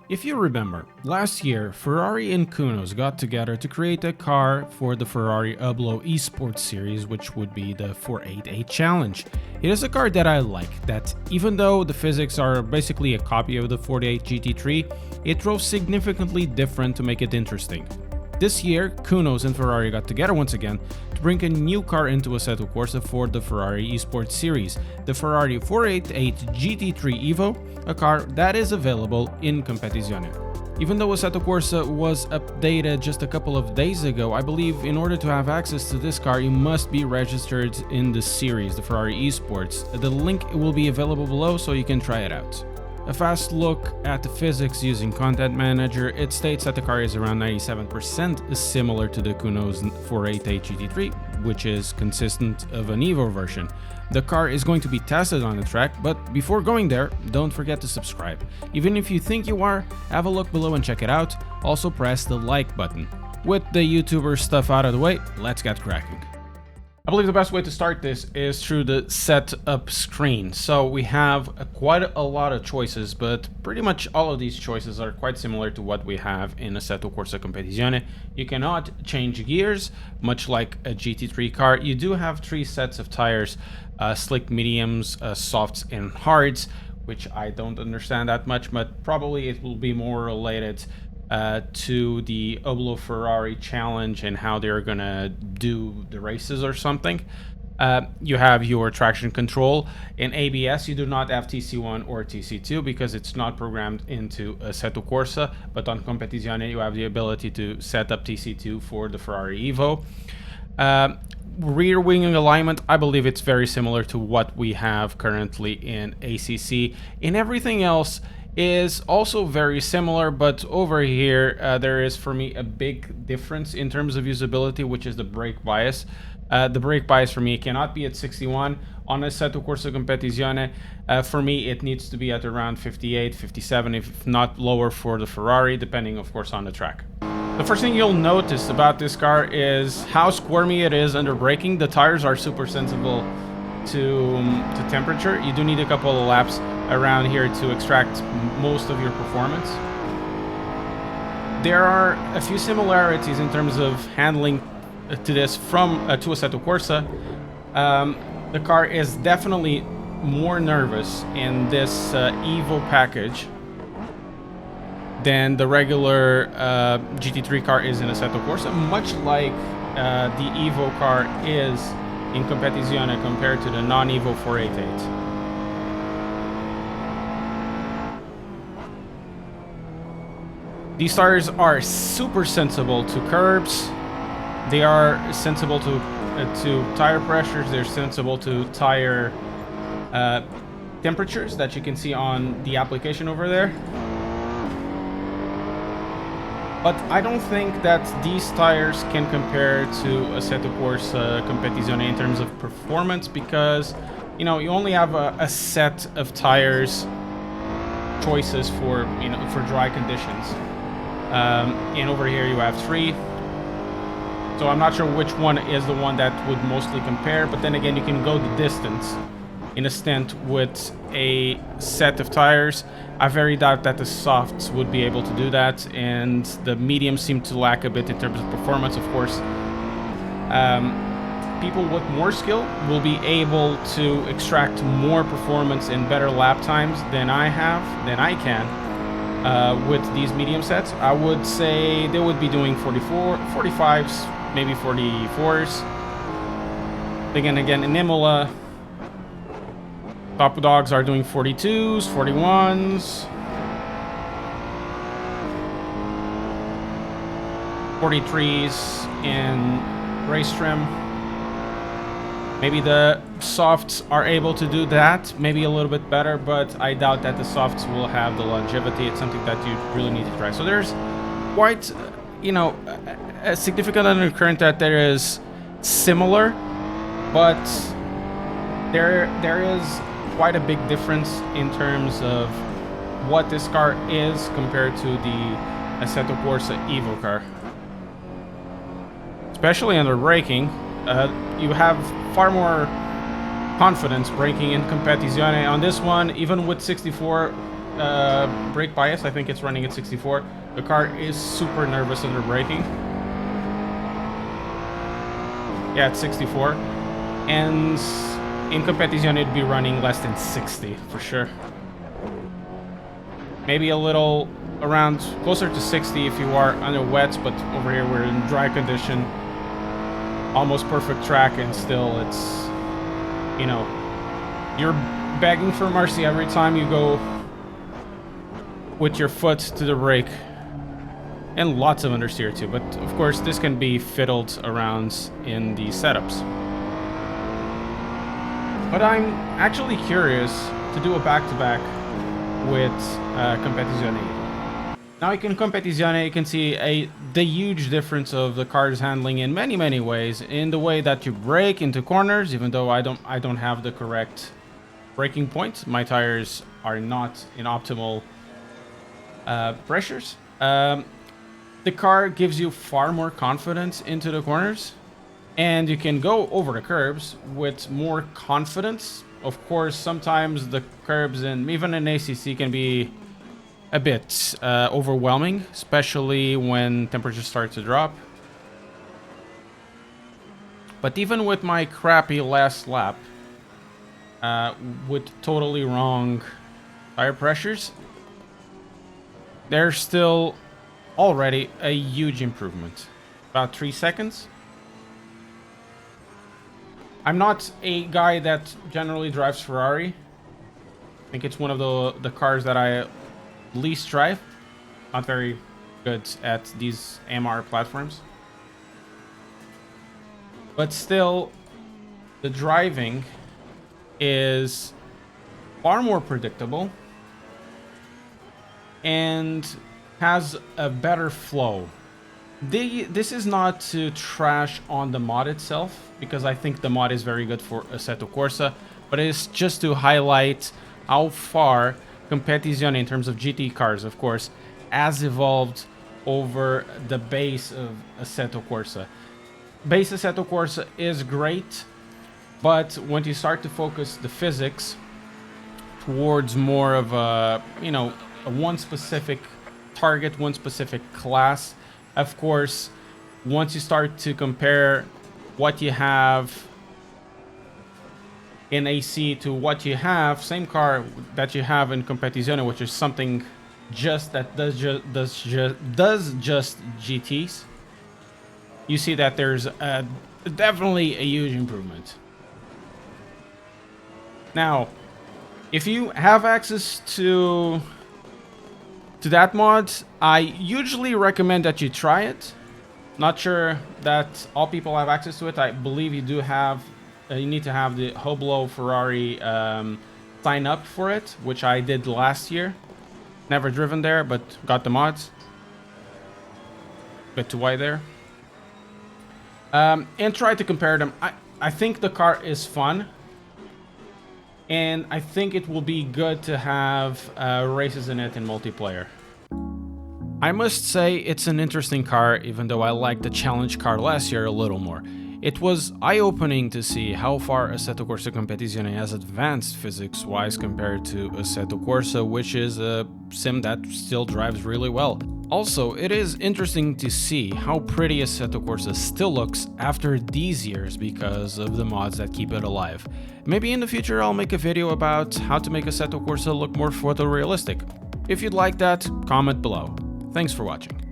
If you remember, last year Ferrari and Kunos got together to create a car for the Ferrari EVO Esports series, which would be the 488 Challenge. It is a car that I like, that even though the physics are basically a copy of the 48 GT3, it drove significantly different to make it interesting. This year, Kunos and Ferrari got together once again to bring a new car into Assetto Corsa for the Ferrari Esports series, the Ferrari 488 GT3 EVO, a car that is available in Competizione. Even though Assetto Corsa was updated just a couple of days ago, I believe in order to have access to this car, you must be registered in the series, the Ferrari Esports. The link will be available below so you can try it out. A fast look at the physics using Content Manager, it states that the car is around 97% similar to the Kunos 488 GT3, which is consistent of an EVO version. The car is going to be tested on the track, but before going there, don't forget to subscribe. Even if you think you are, have a look below and check it out. Also press the like button. With the YouTuber stuff out of the way, let's get cracking. I believe the best way to start this is through the setup screen. So we have quite a lot of choices, but pretty much all of these choices are quite similar to what we have in Assetto Corsa Competizione. You cannot change gears, much like a GT3 car. You do have 3 sets of tires, slick, mediums, softs, and hards, which I don't understand that much, but probably it will be more related to the EVO Ferrari challenge and how they're gonna do the races or something. You have your traction control. In ABS, you do not have TC1 or TC2 because it's not programmed into Assetto Corsa, but on Competizione you have the ability to set up TC2 for the Ferrari EVO. Rear wing alignment, I believe it's very similar to what we have currently in ACC. In everything else is also very similar, but over here there is for me a big difference in terms of usability, which is the brake bias. The brake bias for me cannot be at 61 on Assetto Corsa Competizione. For me it needs to be at around 58, 57, if not lower for the Ferrari, depending of course on the track. The first thing you'll notice about this car is how squirmy it is under braking. The tires are super sensible to temperature. You do need a couple of laps around here to extract most of your performance. There are a few similarities in terms of handling to this from to Assetto Corsa. The car is definitely more nervous in this EVO package than the regular GT3 car is in Assetto Corsa, much like the EVO car is in Competizione compared to the non-EVO 488. These tires are super sensible to curbs. They are sensible to tire pressures. They're sensible to tire temperatures that you can see on the application over there. But I don't think that these tires can compare to Assetto Corsa Competizione in terms of performance, because you know you only have a set of tires choices for for dry conditions. And over here you have 3, so I'm not sure which one is the one that would mostly compare, but then again you can go the distance in a stint with a set of tires. I very doubt that the softs would be able to do that, and the mediums seem to lack a bit in terms of performance. Of course, people with more skill will be able to extract more performance and better lap times than I can. With these medium sets, I would say they would be doing 45s, maybe 44s. Again, in Imola, top dogs are doing 42s, 41s, 43s in race trim. Maybe the softs are able to do that, maybe a little bit better, but I doubt that the softs will have the longevity. It's something that you really need to try. So there's quite, a significant undercurrent that there is similar, but there is quite a big difference in terms of what this car is compared to the Assetto Corsa EVO car. Especially under braking, you have far more confidence braking in Competizione. On this one, even with 64 brake bias. I think it's running at 64. The car is super nervous under braking. Yeah, it's 64. And in competition, it'd be running less than 60 for sure. Maybe a little around closer to 60 if you are under wets, but over here we're in dry condition. Almost perfect track, and still it's, you know, you're begging for mercy every time you go with your foot to the brake. And lots of understeer too, but of course this can be fiddled around in the setups. But I'm actually curious to do a back-to-back with Competizione. Now in Competizione you can see the huge difference of the car's handling in many ways. In the way that you brake into corners, even though I don't have the correct braking point. My tires are not in optimal pressures. The car gives you far more confidence into the corners, and you can go over the curbs with more confidence. Of course, sometimes the curbs and even in ACC can be a bit overwhelming, especially when temperatures start to drop. But even with my crappy last lap, with totally wrong tire pressures, there's still already a huge improvement. About 3 seconds. I'm not a guy that generally drives Ferrari. I think it's one of the cars that I least drive. Not very good at these MR platforms. But still, the driving is far more predictable and has a better flow. This is not to trash on the mod itself, because I think the mod is very good for Assetto Corsa, but it's just to highlight how far Competizione, in terms of GT cars, of course, has evolved over the base of Assetto Corsa. Base Assetto Corsa is great, but when you start to focus the physics towards more of a, you know, a one specific target, one specific class, of course, once you start to compare what you have in AC to what you have, same car that you have in Competizione, which is something just that does just GTs, you see that there's definitely a huge improvement. Now, if you have access to that mod, I usually recommend that you try it. Not sure that all people have access to it. I believe you do have, you need to have the Hoblo Ferrari sign up for it, which I did last year. Never driven there, but got the mods. Bit too wide there. And try to compare them. I think the car is fun. And I think it will be good to have races in it in multiplayer. I must say it's an interesting car, even though I liked the challenge car last year a little more. It was eye-opening to see how far Assetto Corsa Competizione has advanced physics-wise compared to Assetto Corsa, which is a sim that still drives really well. Also, it is interesting to see how pretty Assetto Corsa still looks after these years because of the mods that keep it alive. Maybe in the future I'll make a video about how to make Assetto Corsa look more photorealistic. If you'd like that, comment below. Thanks for watching.